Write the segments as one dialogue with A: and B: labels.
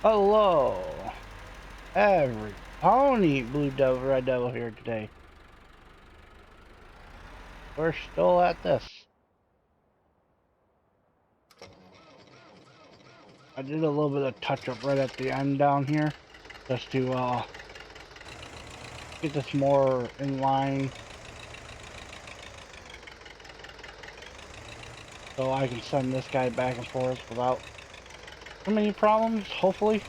A: Hello, every pony blue devil, red devil here today. We're still at this. I did a little bit of touch up right at the end down here, just to get this more in line, so I can send this guy back and forth without too many problems. Hopefully.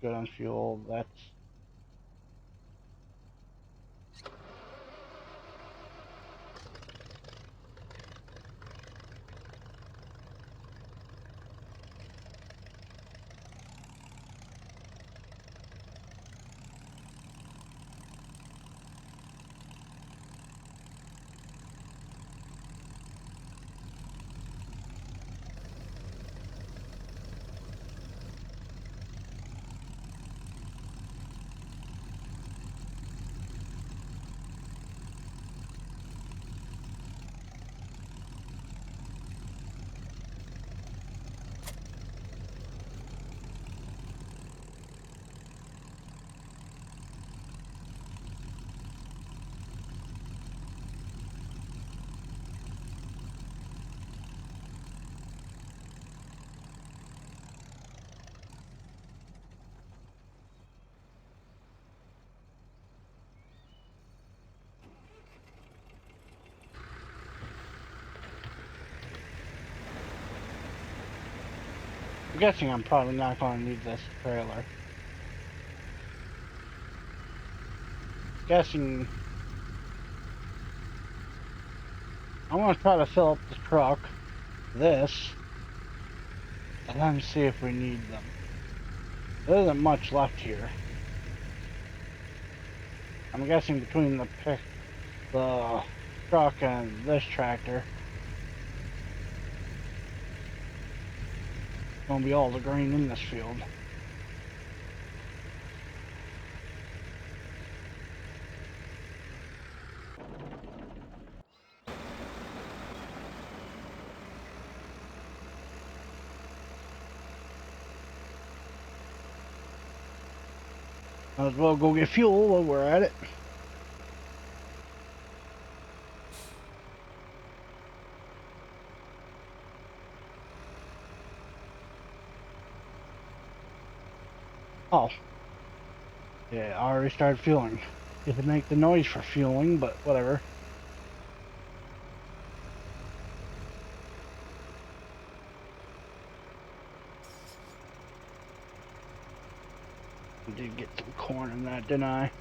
A: Good on fuel. That's I'm guessing I'm probably not going to need this trailer. Guessing I'm going to try to fill up the truck, this, and then see if we need them. There isn't much left here. I'm guessing between the truck and this tractor, it's gonna be all the grain in this field. Might as well go get fuel while we're at it. Oh, yeah, I already started fueling. Didn't make the noise for fueling, but whatever. I did get some corn in that, didn't I?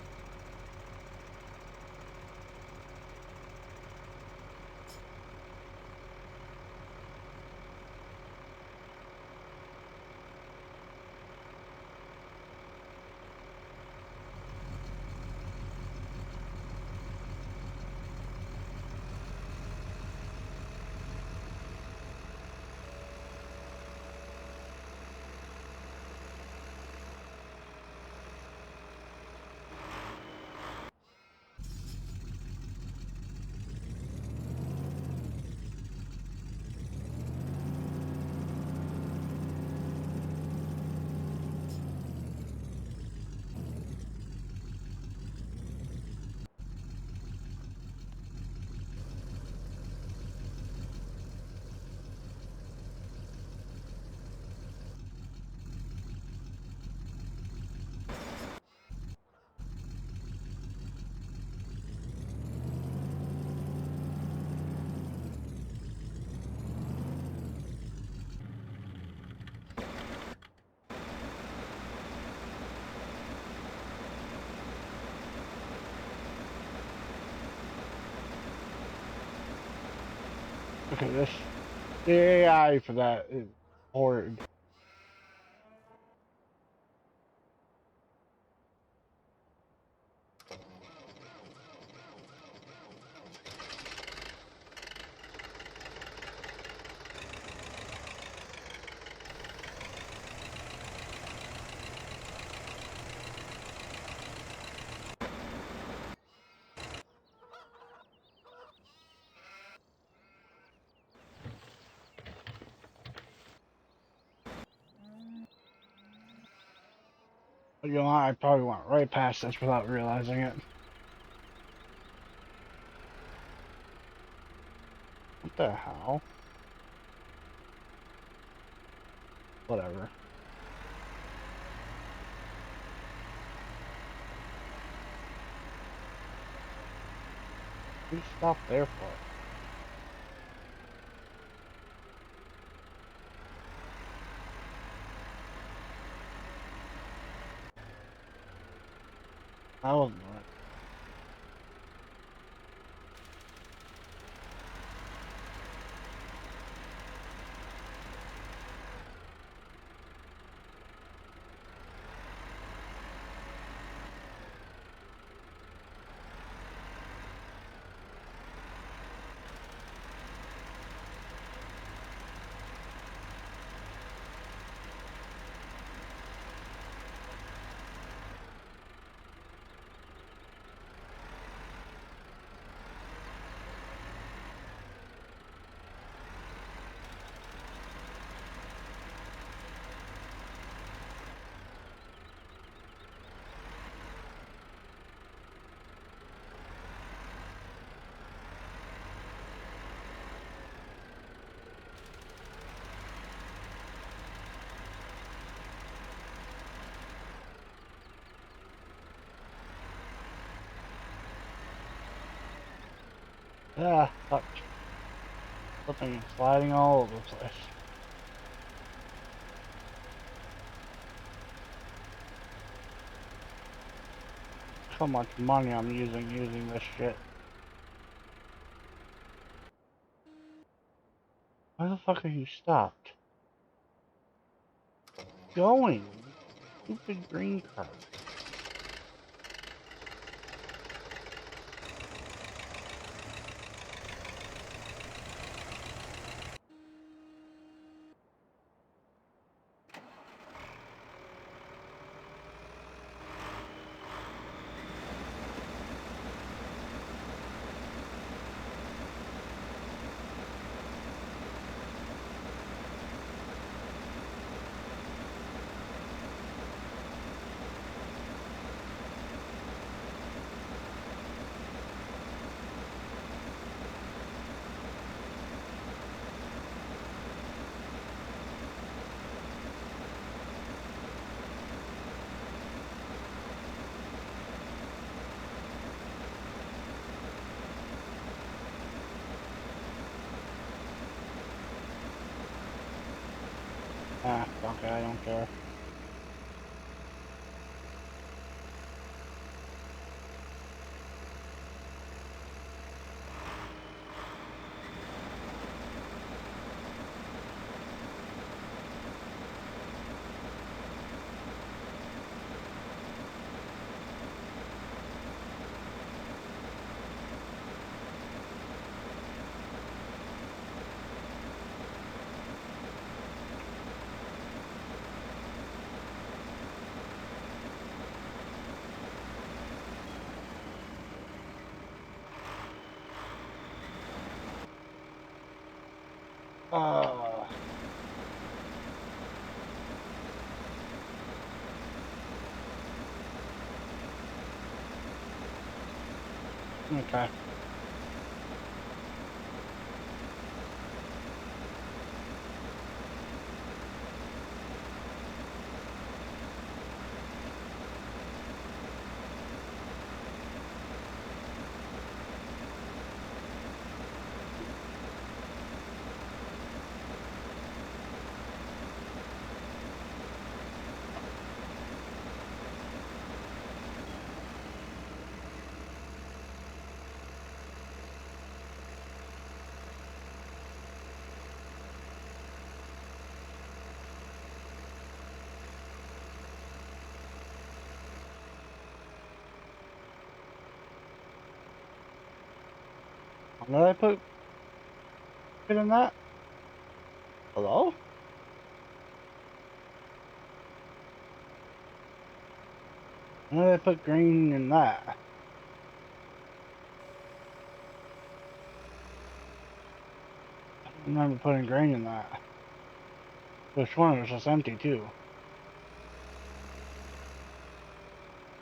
A: Okay, the AI for that is horrid. You know, I probably went right past this without realizing it. What the hell? Whatever. You stopped there for? I wasn't right. Ah, fuck. Slipping and sliding all over the place. How much money I'm using this shit. Why the fuck are you stopped? Going? Stupid green card. Ah, fuck it, I don't care. Uh, okay. When did I put it in that? Hello? When did I put green in that? I don't remember putting green in that. Which one? It was just empty too.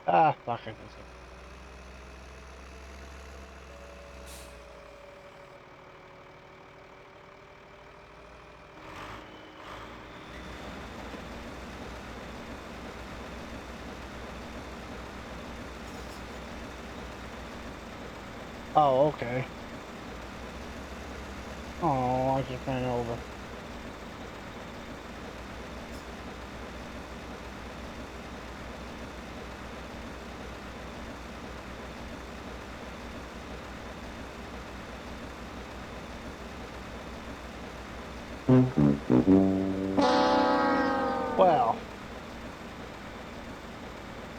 A: Ah, fuck it. Oh, okay. Oh, I just ran over. Well,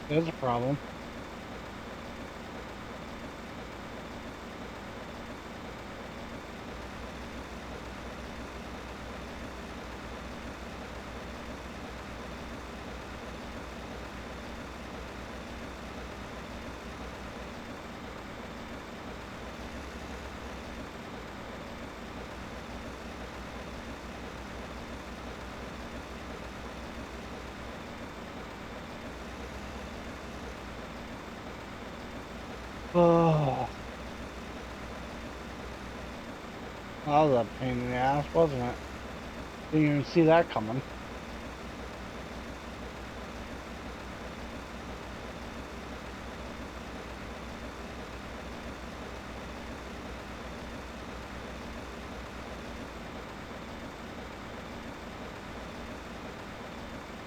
A: there's a problem. Oh, that was a pain in the ass, wasn't it? Didn't even see that coming.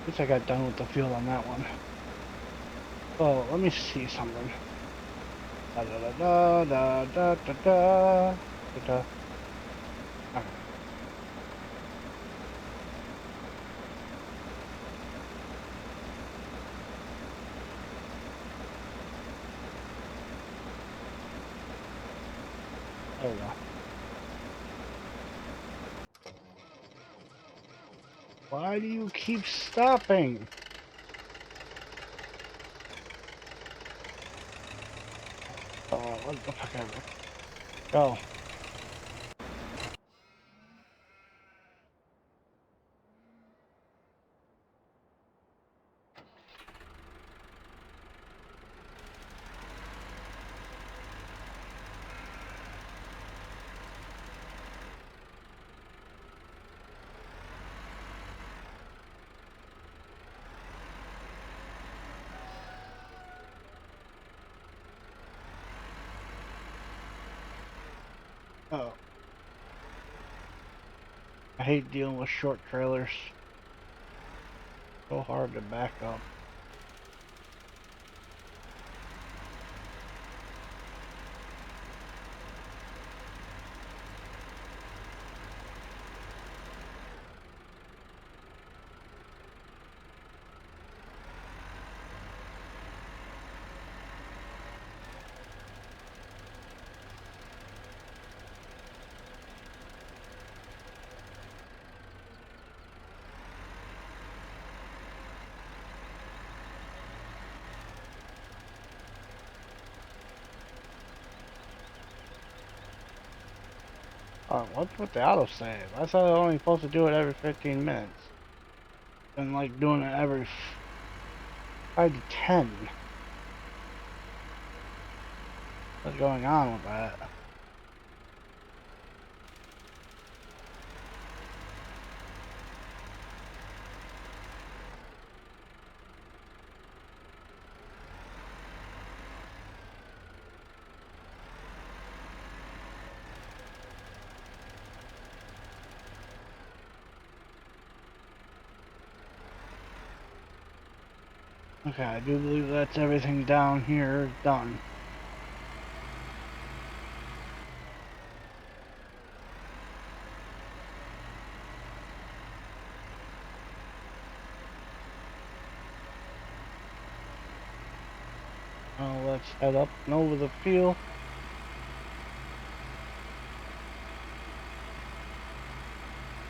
A: At least I got done with the field on that one. Oh, let me see something. Da da da da da da da da da. Alright, there we go. Why do you keep stopping? Oh, what the fuck ever. Go. Oh, I hate dealing with short trailers. So hard to back up. Oh, what's with the autosave? I thought I was only supposed to do it every 15 minutes. And like doing it every 5 to 10. What's going on with that? Okay, I do believe that's everything down here done. Let's head up and over the field.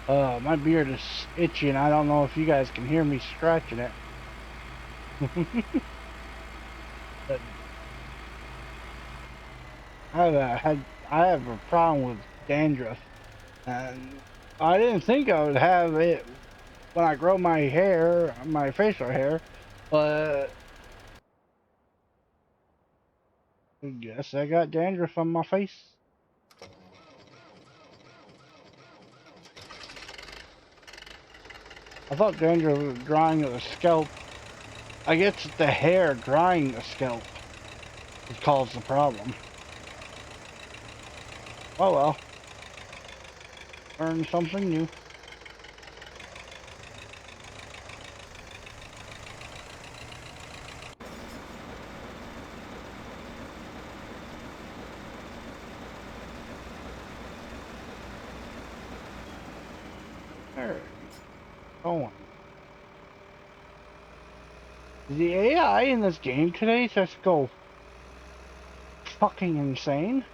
A: My beard is itchy and I don't know if you guys can hear me scratching it. But I have a problem with dandruff, and I didn't think I would have it when I grow my hair, my facial hair, but Guess I got dandruff on my face. I thought dandruff was drying the scalp. I guess it's the hair drying the scalp that caused the problem. Oh well. Learn something new. There. Going. The AI in this game today just go fucking insane.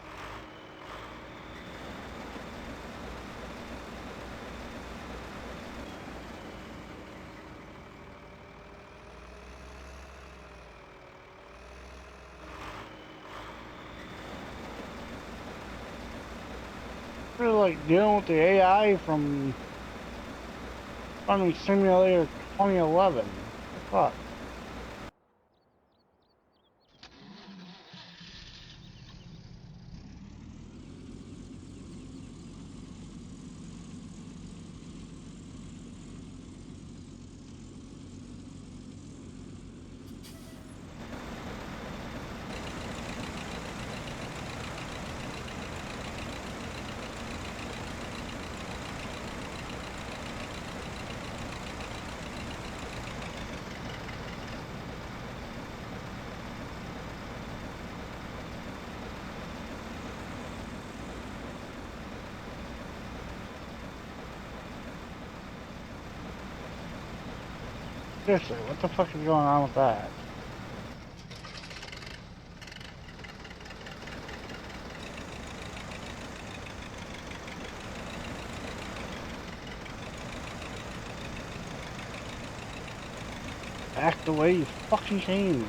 A: They're like dealing with the AI from Farming Simulator 2011. What the fuck? Seriously, what the fuck is going on with that? Act the way you fucking came.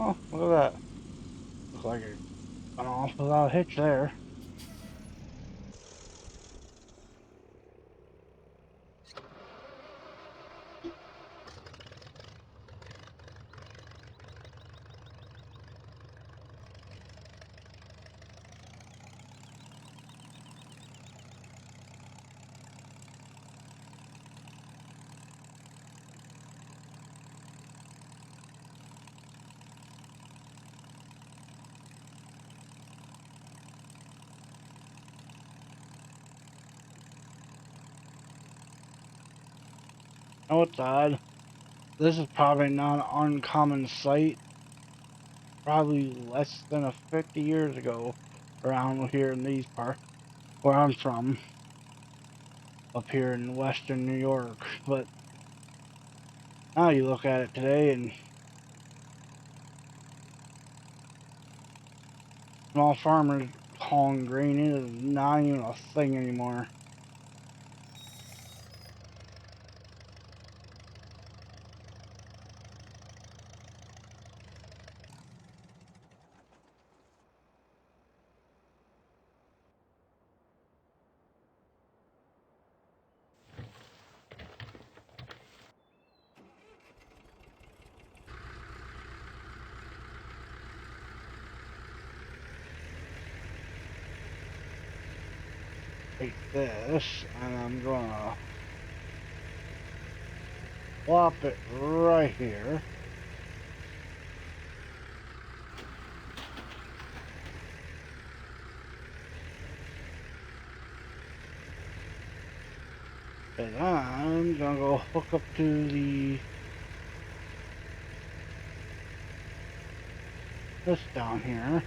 A: Oh, look at that. Looks like it went off without a hitch there. Oh, what's odd? This is probably not an uncommon sight. Probably less than 50 years ago around here in these parts where I'm from. Up here in western New York. But now you look at it today and small farmers hauling grain is not even a thing anymore. Take this and I'm gonna plop it right here. And I'm gonna go hook up to this down here.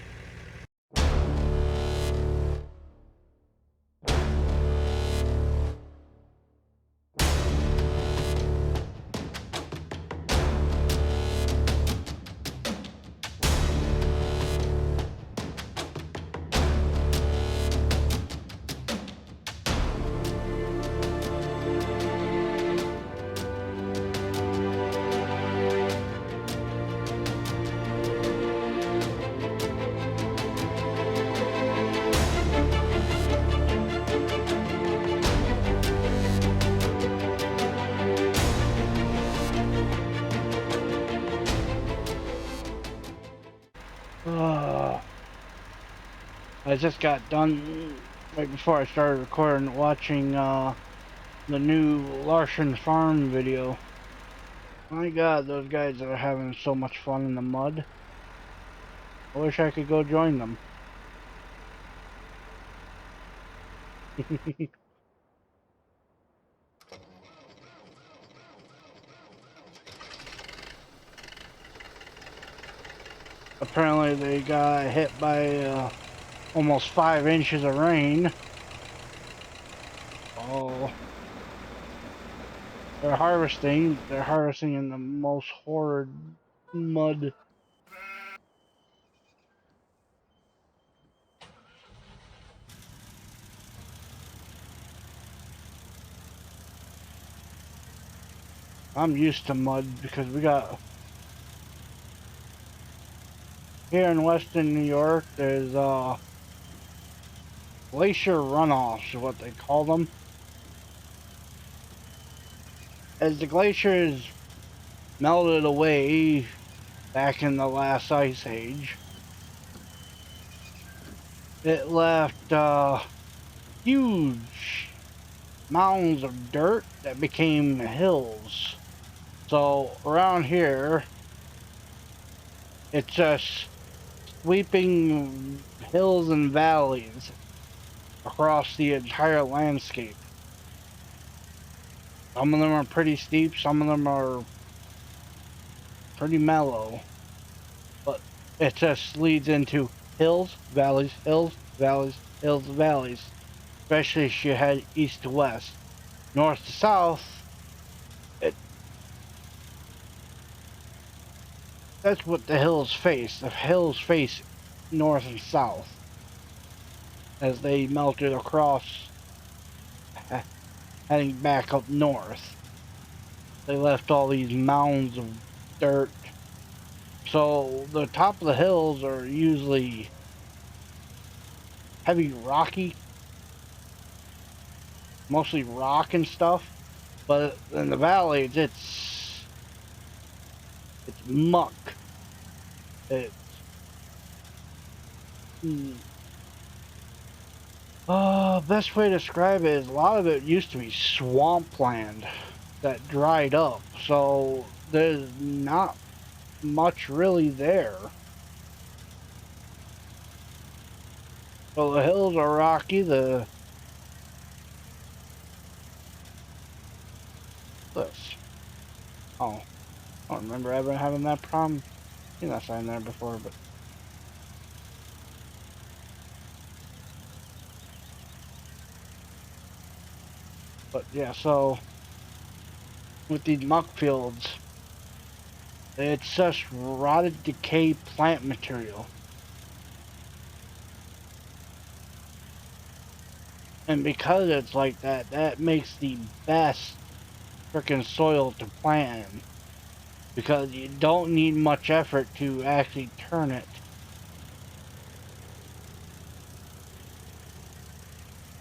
A: I just got done right before I started recording watching the new Larson Farm video. My God, those guys are having so much fun in the mud. I wish I could go join them. Apparently they got hit by almost 5 inches of rain. Oh, they're harvesting. They're harvesting in the most horrid mud. I'm used to mud because we got here in Western New York. There's glacier runoffs, is what they call them. As the glaciers melted away back in the last ice age, it left huge mounds of dirt that became hills. So around here, it's just sweeping hills and valleys across the entire landscape. Some of them are pretty steep, some of them are pretty mellow, but it just leads into hills, valleys, hills, valleys, hills, valleys, especially as you head east to west. North to south, it, that's what the hills face. The hills face north and south as they melted across, heading back up north. They left all these mounds of dirt. So the top of the hills are usually heavy rocky, mostly rock and stuff. But in the valleys, it's muck. It's best way to describe it is a lot of it used to be swampland that dried up, so there's not much really there. So the hills are rocky. This. Oh, I don't remember ever having that problem. Seen that sign there before, but yeah. So with these muck fields, it's just rotted, decayed plant material. And because it's like that, that makes the best freaking soil to plant in. Because you don't need much effort to actually turn it.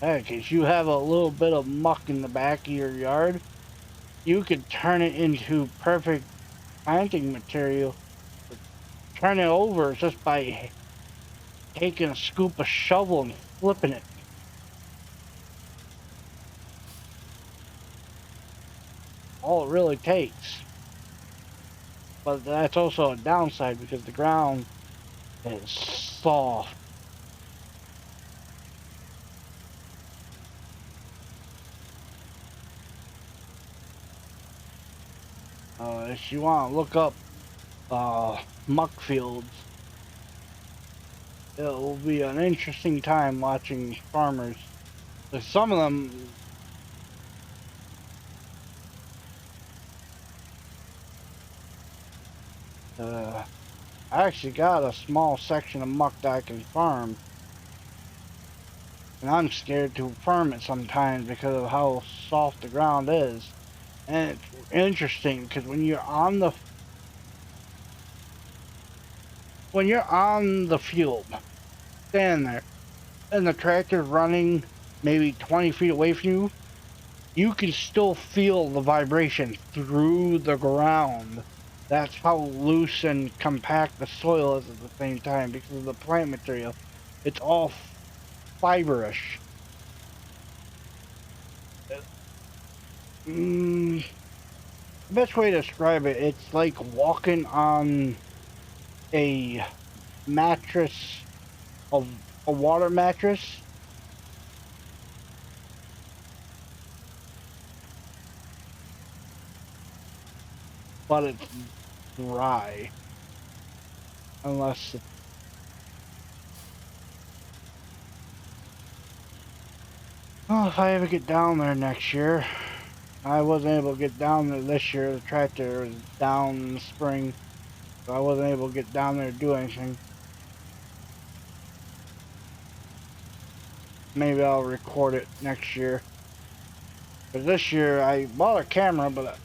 A: Heck, if you have a little bit of muck in the back of your yard, you could turn it into perfect planting material. Turn it over just by taking a scoop of shovel and flipping it. All it really takes. But that's also a downside because the ground is soft. If you want to look up muck fields, it will be an interesting time watching farmers. There's some of them, I actually got a small section of muck that I can farm, and I'm scared to farm it sometimes because of how soft the ground is. And it's interesting because when you're on the field, stand there, and the tractor's running maybe 20 feet away from you, you can still feel the vibration through the ground. That's how loose and compact the soil is at the same time because of the plant material. It's all fiberish. Mm, the best way to describe it, it's like walking on a mattress of a water mattress, but it's dry. Unless oh, if I ever get down there next year, I wasn't able to get down there this year. The tractor was down in the spring, so I wasn't able to get down there to do anything. Maybe I'll record it next year. But this year I bought a camera, but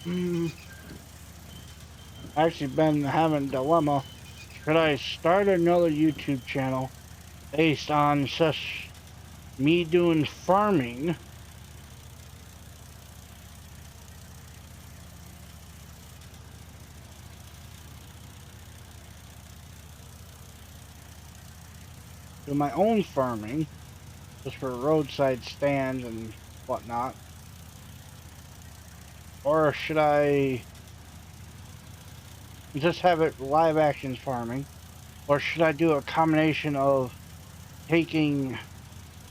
A: mm, actually been having a dilemma. Should I start another YouTube channel based on such me doing farming do my own farming, just for roadside stands and whatnot? Or should I just have it live action farming? Or should I do a combination of taking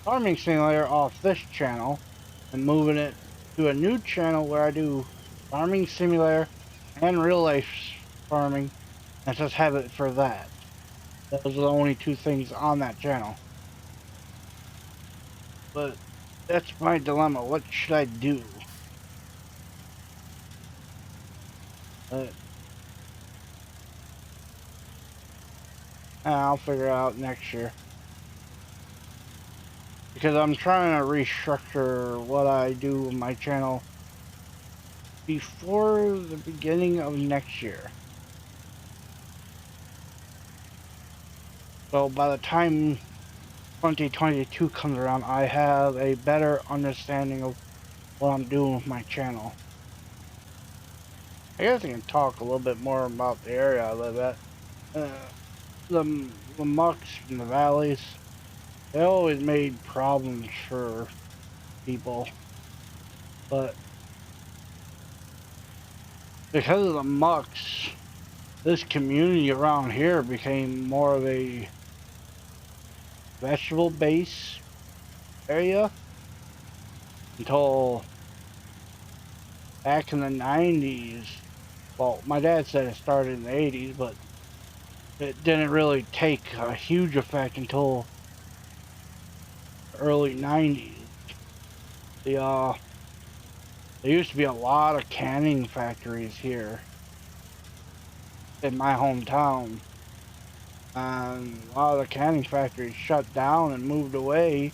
A: Farming Simulator off this channel and moving it to a new channel where I do Farming Simulator and real life farming and just have it for that? Those are the only two things on that channel. But that's my dilemma. What should I do? Uh, I'll figure it out next year. Because I'm trying to restructure what I do with my channel before the beginning of next year. So by the time 2022 comes around, I have a better understanding of what I'm doing with my channel. I guess I can talk a little bit more about the area I live at. Uh, the mucks from the valleys, they always made problems for people, but because of the mucks, this community around here became more of a vegetable base area until back in the 90s. Well, my dad said it started in the 80s, but it didn't really take a huge effect until early 90s. The there used to be a lot of canning factories here in my hometown, and a lot of the canning factories shut down and moved away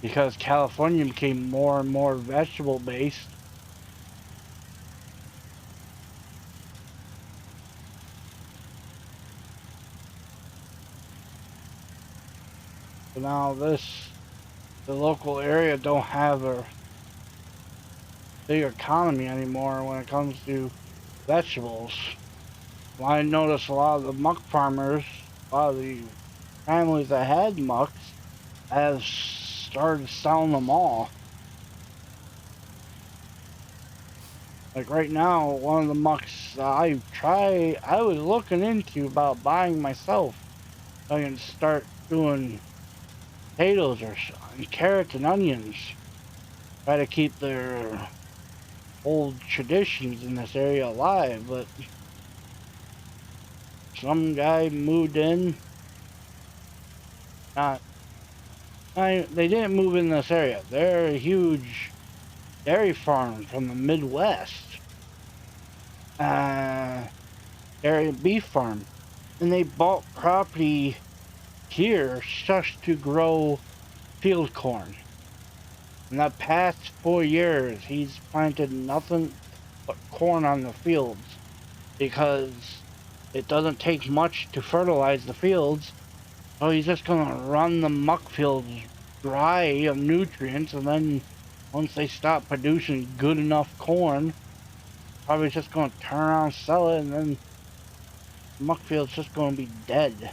A: because California became more and more vegetable based. So now the local area don't have a big economy anymore when it comes to vegetables. Well, I noticed a lot of the muck farmers, a lot of the families that had mucks, have started selling them all. Like right now, one of the mucks I was looking into about buying myself. I can start doing potatoes or and carrots and onions. Try to keep their old traditions in this area alive, but some guy moved in. Not, they didn't move in this area. They're a huge dairy farm from the Midwest, uh, dairy and beef farm, and they bought property here just to grow field corn. In the past 4 years, he's planted nothing but corn on the fields because it doesn't take much to fertilize the fields. So he's just gonna run the muck fields dry of nutrients, and then Once they stop producing good enough corn, probably just going to turn around and sell it, and then Muckfield's just going to be dead.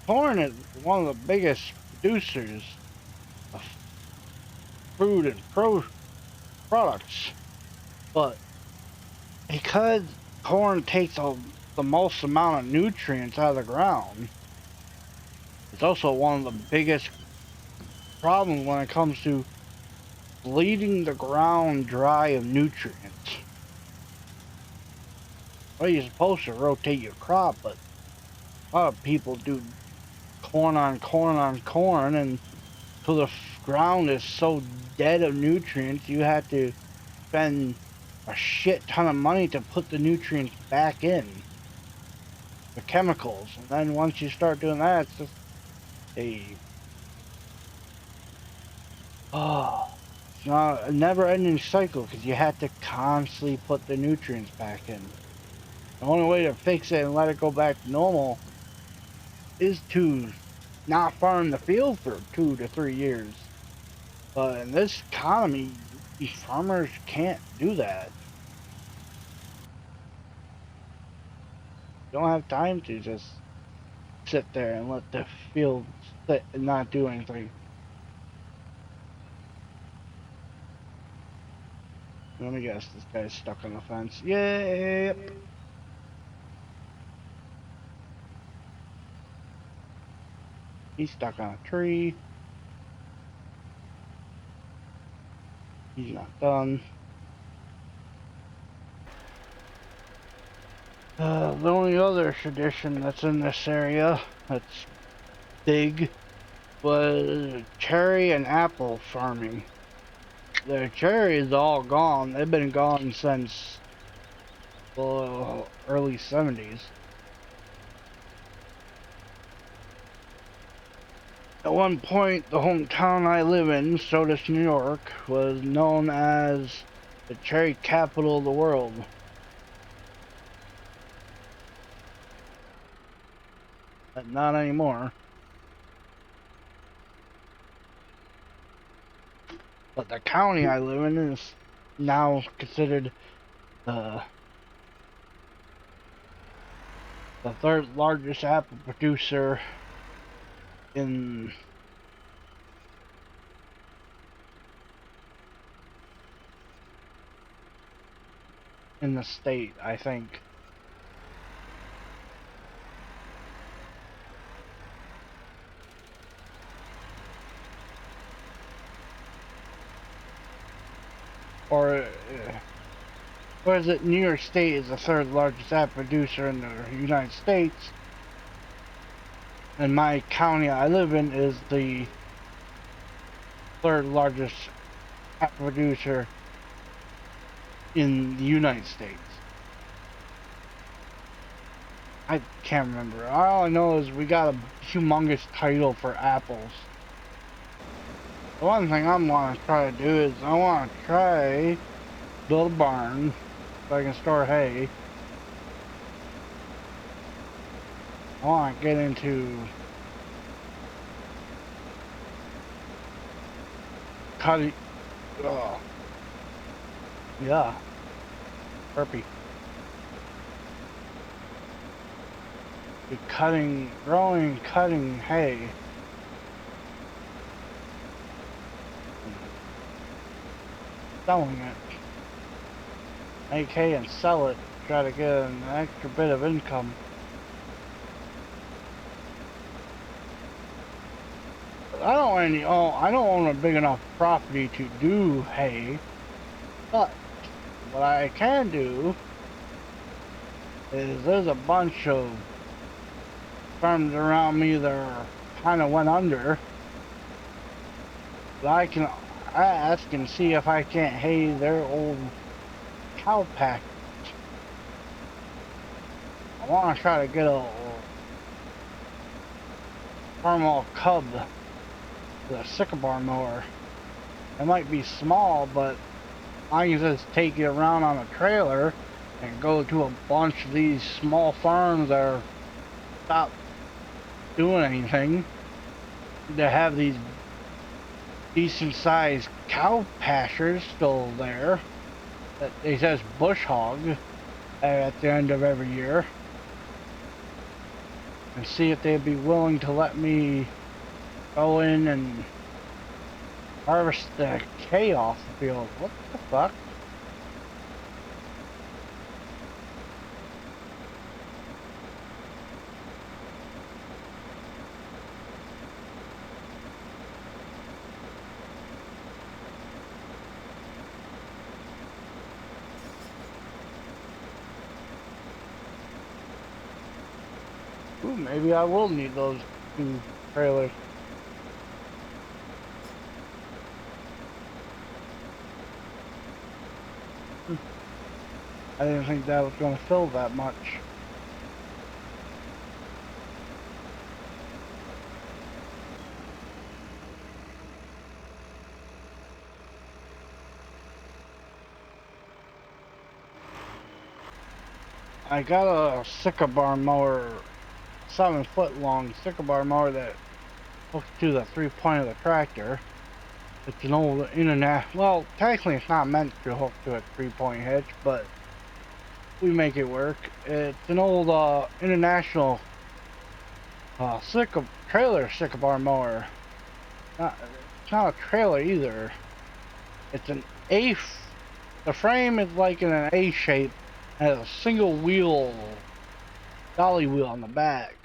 A: Corn is one of the biggest producers of food and products, but because corn takes the most amount of nutrients out of the ground, it's also one of the biggest problems when it comes to bleeding the ground dry of nutrients. Well, you're supposed to rotate your crop, but a lot of people do corn on corn on corn, and so the ground is so dead of nutrients, you have to spend a shit ton of money to put the nutrients back in, the chemicals. And then once you start doing that, it's just a oh, it's not a never-ending cycle because you have to constantly put the nutrients back in. The only way to fix it and let it go back to normal is to not farm the field for 2 to 3 years. But in this economy, farmers can't do that. You don't have time to just sit there and let the field sit and not do anything. Let me guess, this guy's stuck on the fence. Yep. He's stuck on a tree. He's not done. The only other tradition that's in this area that's big was cherry and apple farming. The cherry is all gone. They've been gone since the early 70s. At one point, the hometown I live in, Sodus, New York, was known as the cherry capital of the world. But not anymore. But the county I live in is now considered the third largest apple producer in the state, I think. Or is it New York State is the third largest apple producer in the United States, and my county I live in is the third largest apple producer in the United States. I can't remember. All I know is we got a humongous title for apples. The one thing I want to try to do is I want to try build a barn so I can store hay. I want to get into cutting. Oh, yeah, burpee. Growing, cutting hay. Selling it. Make hay and sell it. Try to get an extra bit of income. I don't own a big enough property to do hay, but what I can do is there's a bunch of farms around me that kind of went under that I can ask and see if I can't hay their old cow pack. I want to try to get a Farmall Cub, the sycamore mower. It might be small, but I can just take it around on a trailer and go to a bunch of these small farms that are stopped doing anything They have these decent sized cow pastures still there that they says bush hog at the end of every year, and see if they'd be willing to let me go in and harvest the hay off the field. What the fuck? Ooh, maybe I will need those two trailers. Hmm, I didn't think that was going to fill that much. I got a sycamore mower, 7 foot long sycamore mower that hooks to the 3 point of the tractor. It's an old internet. Well, technically, it's not meant to hook to a 3 point hitch, but we make it work. It's an old international trailer sycamore mower. It's not a trailer either. It's an A. The frame is like in an A shape and has a single wheel, dolly wheel on the back.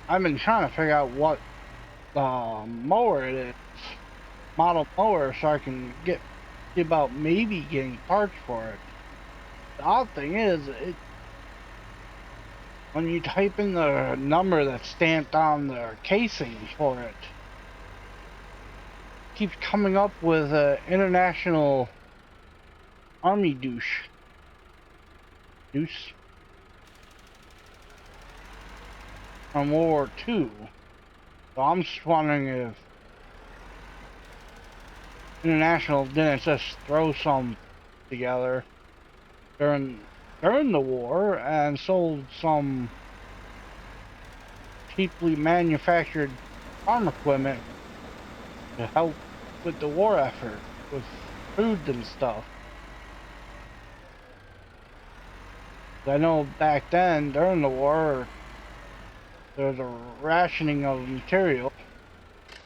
A: I've been trying to figure out what mower it is, model mower, so I can see about maybe getting parts for it. The odd thing is, when you type in the number that's stamped on the casing for it, keeps coming up with international army douche from World War II. So I'm just wondering if international didn't just throw some together during during the war and sold some cheaply manufactured farm equipment to help with the war effort with food and stuff. I know back then during the war there was a rationing of material.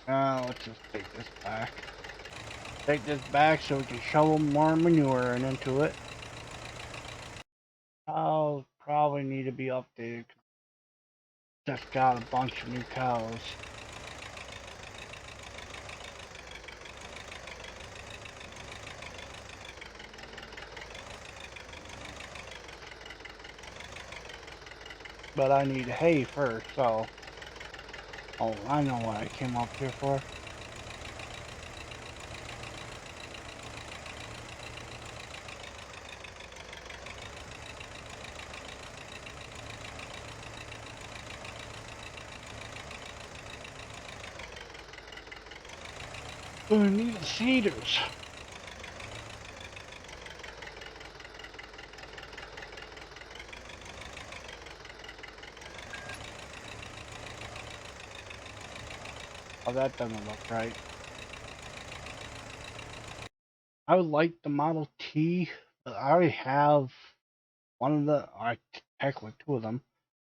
A: Let's just take this back. Take this back so we can shovel more manure into it. I'll probably need to be updated. Just got a bunch of new cows. But I need hay first, so... Oh, I know what I came up here for. I need the cedars. Oh, that doesn't look right. I would like the Model T, but I already have one of the, or technically two of them,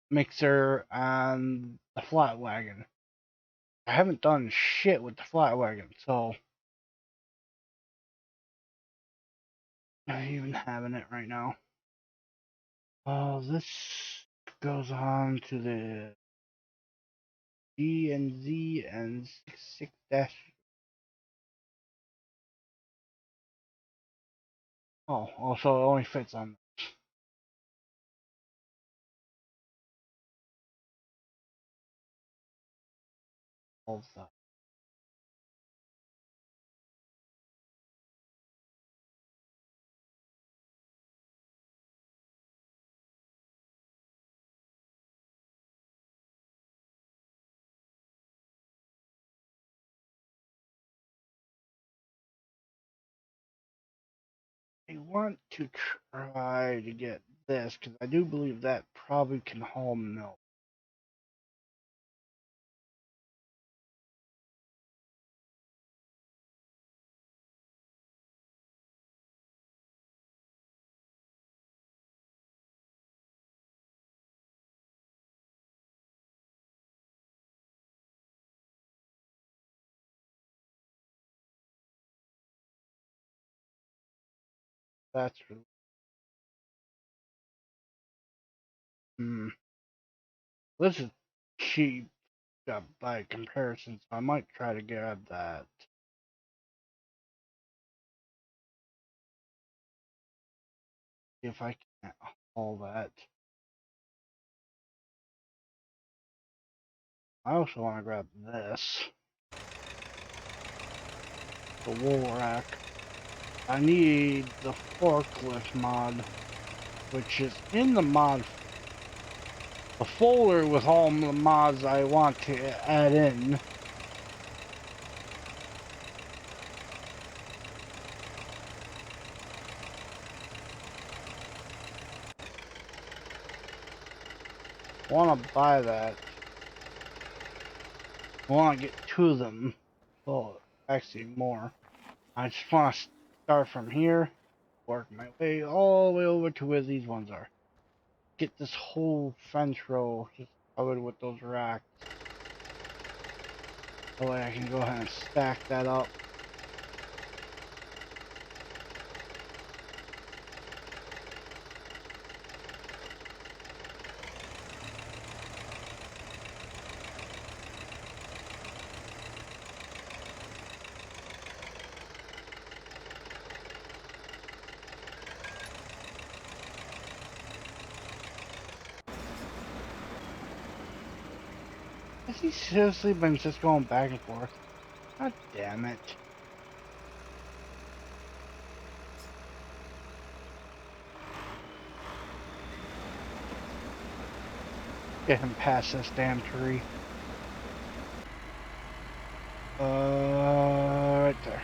A: mixer and the flat wagon. I haven't done shit with the flat wagon, so I'm even having it right now. This goes on to the D and Z and 66 dash. Oh, also it only fits on all of that. I want to try to get this because I do believe that probably can haul milk. That's really, hmm. This is cheap by comparison, so I might try to grab that. If I can haul that. I also want to grab this. The wool rack. I need the forklift mod, which is in the mod, the folder with all the mods I want to add in. I want to buy that. I want to get two of them. Well, actually more. I just want to start from here, work my way all the way over to where these ones are. Get this whole fence row just covered with those racks. That way I can go ahead and stack that up. Has he seriously been just going back and forth? God damn it. Get him past this damn tree. Right there.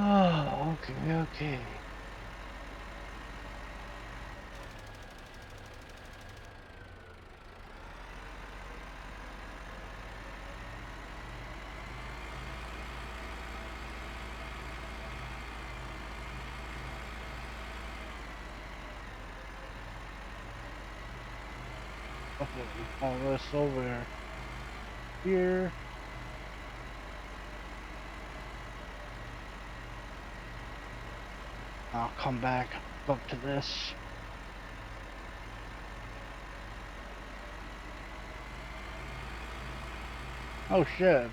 A: Oh, okay, okay. Okay, all this over here. I'll come back up to this. Oh shit,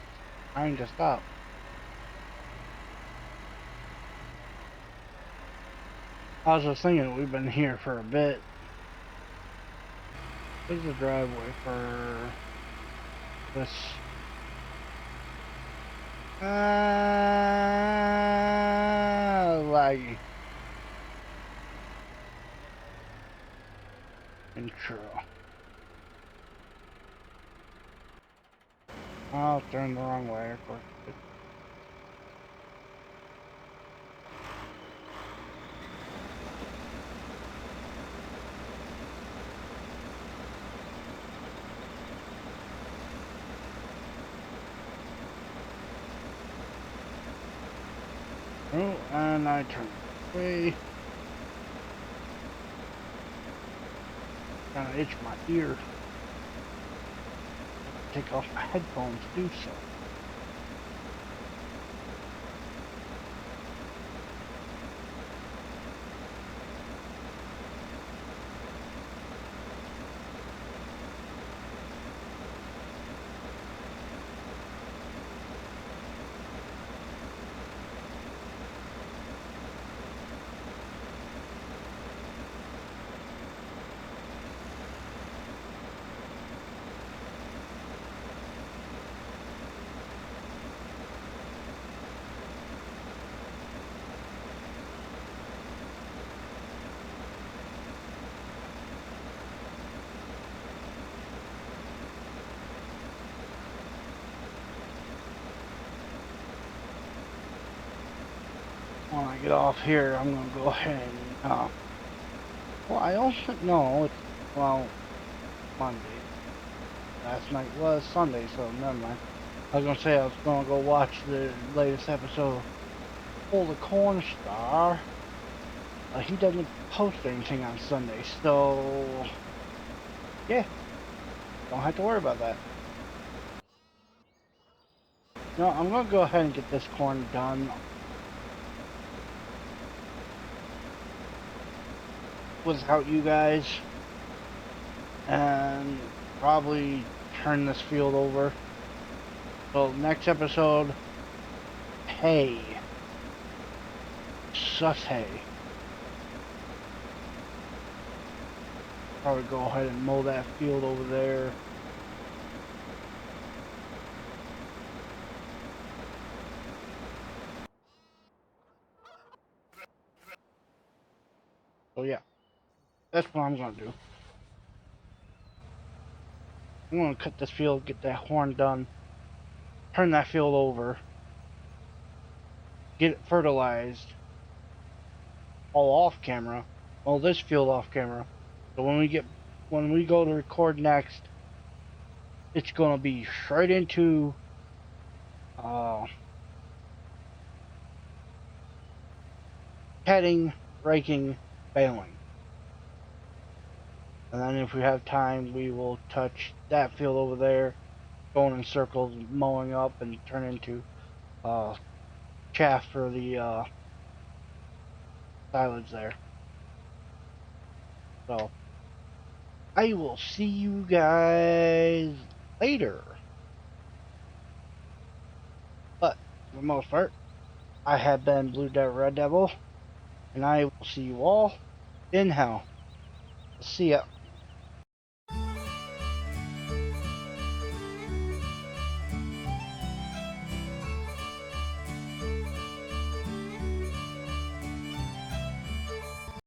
A: trying to stop. I was just thinking we've been here for a bit. There's a driveway for this. Laggy. Intro. I'll turn the wrong way, of course. Oh, and I turn away. Kinda itch my ear. Take off my headphones to do so. get off here, I'm gonna go ahead and well, I also no, it's well Monday. Last night was Sunday, so never mind. I was gonna say I was gonna go watch the latest episode of Pull the Corn Star. He doesn't post anything on Sunday, so yeah, don't have to worry about that. No, I'm gonna go ahead and get this corn done without you guys, and probably turn this field over. So next episode, hay, sus hay. Probably go ahead and mow that field over there. So yeah, that's what I'm gonna do. I'm gonna cut this field, get that horn done, turn that field over, get it fertilized, all off camera. Well, this field off camera. So when we go to record next, it's gonna be straight into uh heading, raking, baling. And then if we have time, we will touch that field over there, going in circles, mowing up, and turn into uh, chaff for the silage there. So I will see you guys later. But for the most part, I have been Blue Devil Red Devil, and I will see you all in hell. See ya.